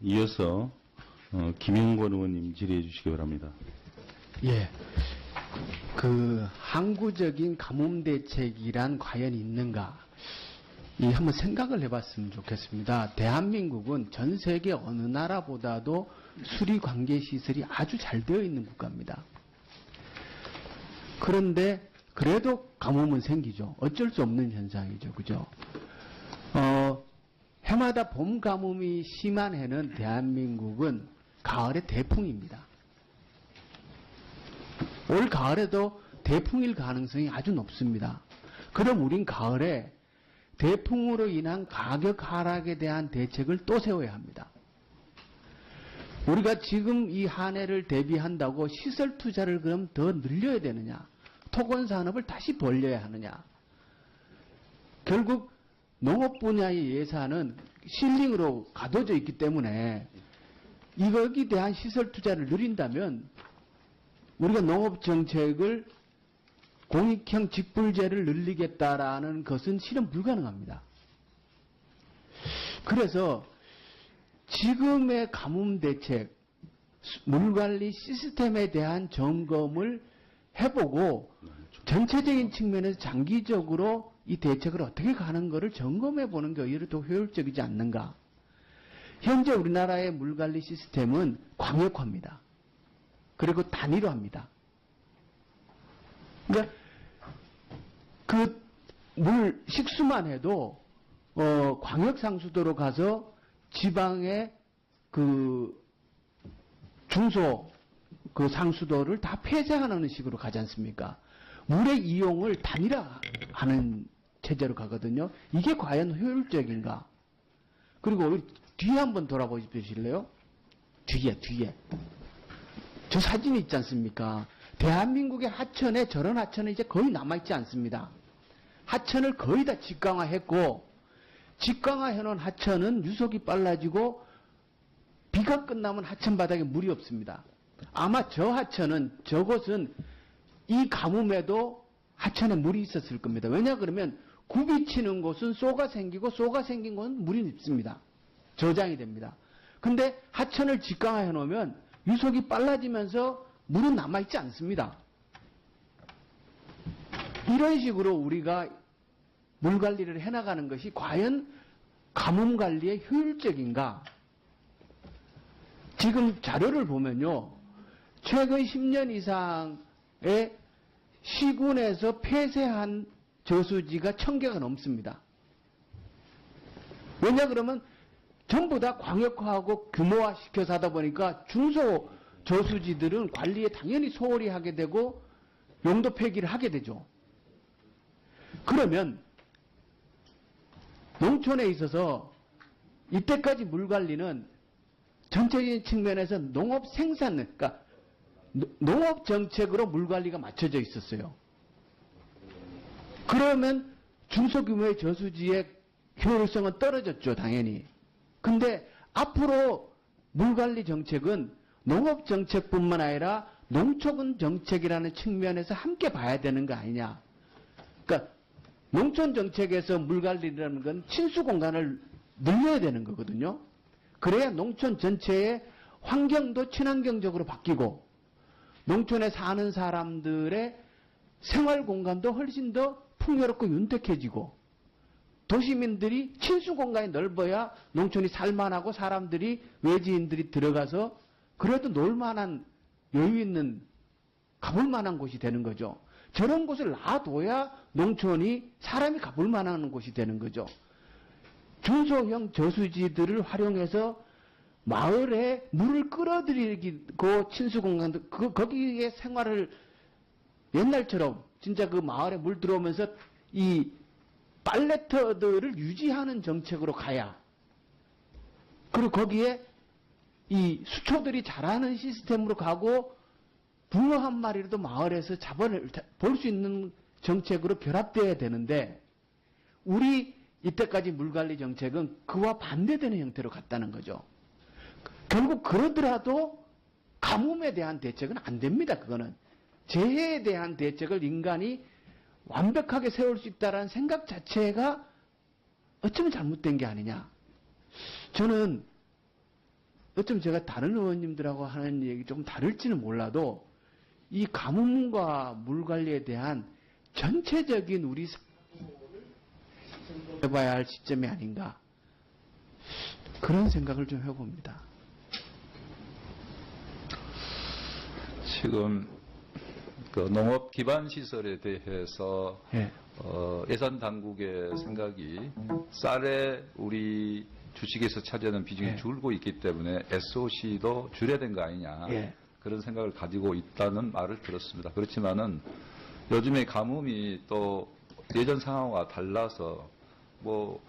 이어서 김영권 의원님 질의해 주시기 바랍니다. 예. 그 항구적인 가뭄 대책이란 과연 있는가? 한번 생각을 해봤으면 좋겠습니다. 대한민국은 전 세계 어느 나라보다도 수리 관계 시설이 아주 잘 되어 있는 국가입니다. 그런데 그래도 가뭄은 생기죠. 어쩔 수 없는 현상이죠. 그죠? 해마다 봄 가뭄이 심한 해는 대한민국은 가을에 대풍입니다. 올 가을에도 대풍일 가능성이 아주 높습니다. 그럼 우린 가을에 대풍으로 인한 가격 하락에 대한 대책을 또 세워야 합니다. 우리가 지금 이 한 해를 대비한다고 시설 투자를 그럼 더 늘려야 되느냐? 토건 산업을 다시 벌려야 하느냐? 결국 농업 분야의 예산은 실링으로 가둬져 있기 때문에 이거에 대한 시설 투자를 늘린다면 우리가 농업 정책을 공익형 직불제를 늘리겠다라는 것은 실현 불가능합니다. 그래서 지금의 가뭄 대책, 물관리 시스템에 대한 점검을 해보고 전체적인 측면에서 장기적으로 이 대책을 어떻게 가는 것을 점검해 보는 게 오히려 더 효율적이지 않는가. 현재 우리나라의 물관리 시스템은 광역화입니다. 그리고 단일화입니다. 그러니까 그 물 식수만 해도 광역상수도로 가서 지방의 그 중소 그 상수도를 다 폐쇄하는 식으로 가지 않습니까? 물의 이용을 단일화하는 체제로 가거든요. 이게 과연 효율적인가? 그리고 우리 뒤에 한번 돌아보실래요? 뒤에. 저 사진이 있지 않습니까? 대한민국의 하천에 저런 하천은 이제 거의 남아있지 않습니다. 하천을 거의 다 직강화했고, 직강화해놓은 하천은 유속이 빨라지고 비가 끝나면 하천 바닥에 물이 없습니다. 아마 저 하천은 저곳은 이 가뭄에도 하천에 물이 있었을 겁니다. 왜냐 그러면 굽이 치는 곳은 쏘가 생기고 쏘가 생긴 곳은 물이 있습니다. 저장이 됩니다. 근데 하천을 직강화해 놓으면 유속이 빨라지면서 물은 남아있지 않습니다. 이런 식으로 우리가 물관리를 해나가는 것이 과연 가뭄관리에 효율적인가? 지금 자료를 보면요. 최근 10년 이상의 시군에서 폐쇄한 저수지가 1000개가 넘습니다. 왜냐 그러면 전부 다 광역화하고 규모화시켜서 하다 보니까 중소 저수지들은 관리에 당연히 소홀히 하게 되고 용도 폐기를 하게 되죠. 그러면 농촌에 있어서 이때까지 물관리는 전체적인 측면에서 농업 생산, 그러니까 농업 정책으로 물관리가 맞춰져 있었어요. 그러면 중소규모의 저수지의 효율성은 떨어졌죠, 당연히. 근데 앞으로 물관리 정책은 농업 정책뿐만 아니라 농촌 정책이라는 측면에서 함께 봐야 되는 거 아니냐. 그러니까 농촌 정책에서 물관리라는 건 친수 공간을 늘려야 되는 거거든요. 그래야 농촌 전체의 환경도 친환경적으로 바뀌고 농촌에 사는 사람들의 생활 공간도 훨씬 더 풍요롭고 윤택해지고 도시민들이 친수 공간이 넓어야 농촌이 살만하고 사람들이 외지인들이 들어가서 그래도 놀만한 여유 있는 가볼 만한 곳이 되는 거죠. 저런 곳을 놔둬야 농촌이 사람이 가볼 만한 곳이 되는 거죠. 중소형 저수지들을 활용해서 마을에 물을 끌어들이고 친수공간도 거기에 생활을 옛날처럼 진짜 그 마을에 물 들어오면서 이 빨래터들을 유지하는 정책으로 가야, 그리고 거기에 이 수초들이 자라는 시스템으로 가고 붕어 한 마리라도 마을에서 잡아낼 볼 수 있는 정책으로 결합돼야 되는데 우리 이때까지 물관리 정책은 그와 반대되는 형태로 갔다는 거죠. 결국 그러더라도 가뭄에 대한 대책은 안 됩니다. 그거는 재해에 대한 대책을 인간이 완벽하게 세울 수 있다는 생각 자체가 어쩌면 잘못된 게 아니냐. 저는 어쩜 제가 다른 의원님들하고 하는 얘기 좀 다를지는 몰라도 이 가뭄과 물 관리에 대한 전체적인 우리 해봐야 할 시점이 아닌가 그런 생각을 좀 해봅니다. 지금 그 농업 기반 시설에 대해서 예. 예산 당국의 생각이 쌀에 우리 주식에서 차지하는 비중이 예. 줄고 있기 때문에 SOC도 줄여야 된 거 아니냐 예. 그런 생각을 가지고 있다는 말을 들었습니다. 그렇지만은 요즘에 가뭄이 또 예전 상황과 달라서 뭐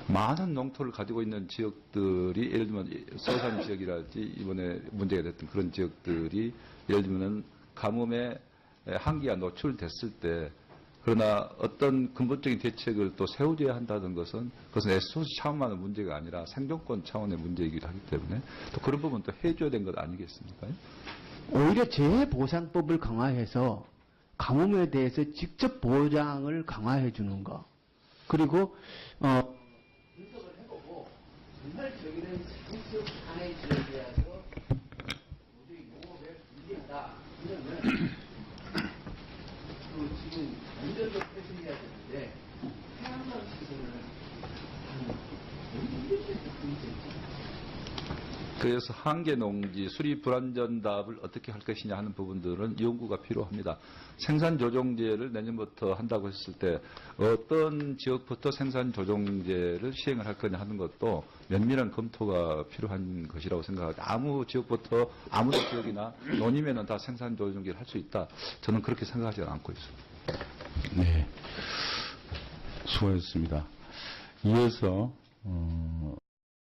많은 농토를 가지고 있는 지역들이 예를 들면 서산 지역이랄지 이번에 문제가 됐던 그런 지역들이 예를 들면 가뭄에 한기가 노출됐을 때 그러나 어떤 근본적인 대책을 또 세워줘야 한다는 것은 그것은 SOC 차원만의 문제가 아니라 생존권 차원의 문제이기도 하기 때문에 또 그런 부분 또 해줘야 되는 것 아니겠습니까? 오히려 재해보상법을 강화해서 가뭄에 대해서 직접 보장을 강화해 주는 거. 그리고 분석을 해보고 정말 저기는 지역 하나의 지역이라서 도저히 농업에 불리하다. 이러면 그 지금 안전도 폐쇄해야 되는데 태양광 시설을 한 200개 그래서 한계 농지 수리 불안전답을 어떻게 할 것이냐 하는 부분들은 연구가 필요합니다. 생산 조정제를 내년부터 한다고 했을 때 어떤 지역부터 생산 조정제를 시행을 할 거냐 하는 것도 면밀한 검토가 필요한 것이라고 생각합니다. 아무 지역부터 아무 지역이나 논이면은 다 생산 조정제를 할 수 있다. 저는 그렇게 생각하지 않고 있습니다. 네. 수고하셨습니다. 이어서